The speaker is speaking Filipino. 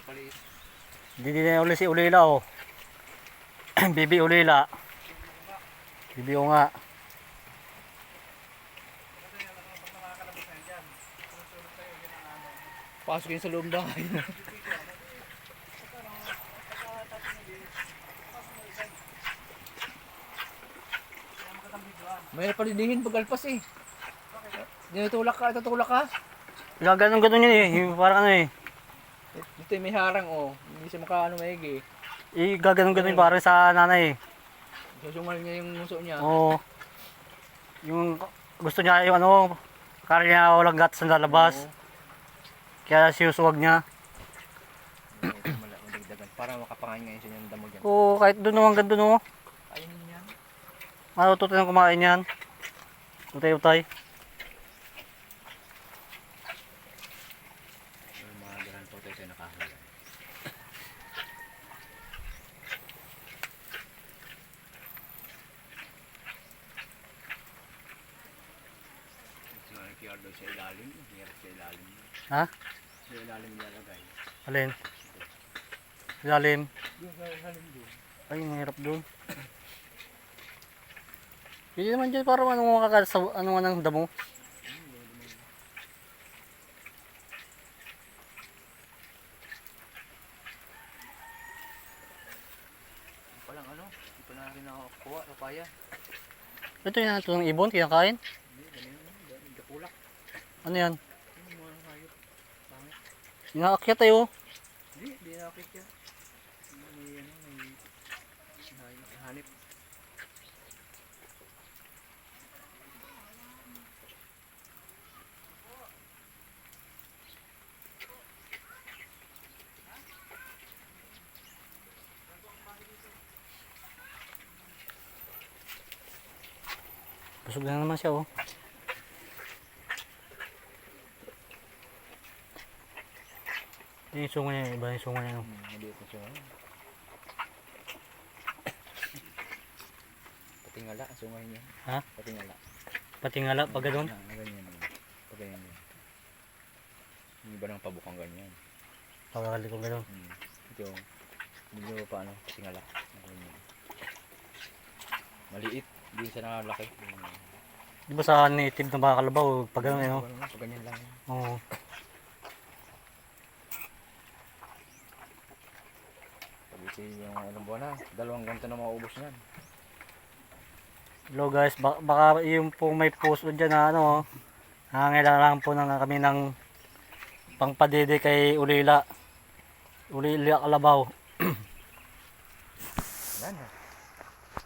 napaliit. Hindi din uli si Ulila oh. Bibi Ulila. Bibi o nga. Pasok yun sa loob bahay. May napalidihin pagkalpas eh. Tinutulak ka, tutulak ka. Gaganon-ganon yun eh. Yung parang ano eh. Dito may harang oh. Hindi siya makaano maigi. Gaganon-ganon yung parang sa nanay eh. Susungal niya yung muso niya. Oo. Yung gusto niya yung ano, kaya niya walang gatas na lalabas. Oo. Kaya sinusuwag niya. Dagdagan para makapangain ngayon siya yung damo dyan. Oo, kahit doon naman ganda no. Ayun niya. Matututo nang kumain yan. Utay-utay. Mga garan po tayo sa nakahula. Nakikiyardo sa ilalim. Hirap sa ilalim. Ha? Sa ilalim nilalagay. Alin? Lalim. Doon sa ilalim doon. Ay, mahirap doon. Hindi naman dyan parang ano makakasaw, ano nga ng damo. Palang ano, hindi pa na rin nakakuha, papaya. Ito yung ito ng ibon, kinakain. Hindi, ganyan, gapulak. Ano yan? Ano mo ang hayop? Pangit. Inaakyat tayo. Hindi nakakit yan. May hanip. Busog na naman siya oh. Ito yung sungo niya, iba yung sungo niya. No? Maliit na siya. Patingala, ang sungay niya. Ha? Patingala. Patingala pag ganun. Ganyan. Pag ganyan niya. Yung iba ng pabukang ganyan. Pagkakali ko ganun. Ito, hindi nyo pa ano, patingala. Ganyan. Maliit, hindi siya nakalaki. Di ba sa native na baka kalabaw, pag ganun eh no? Pag ganyan lang. Oo. Pag-isi yung ilang buwan na, 2 ganito na maubos niyan. Hello guys, baka yung po may puso dyan na ano, nangangailangan po na kami ng pangpadede kay Ulila. Ulila Kalabaw. Yan.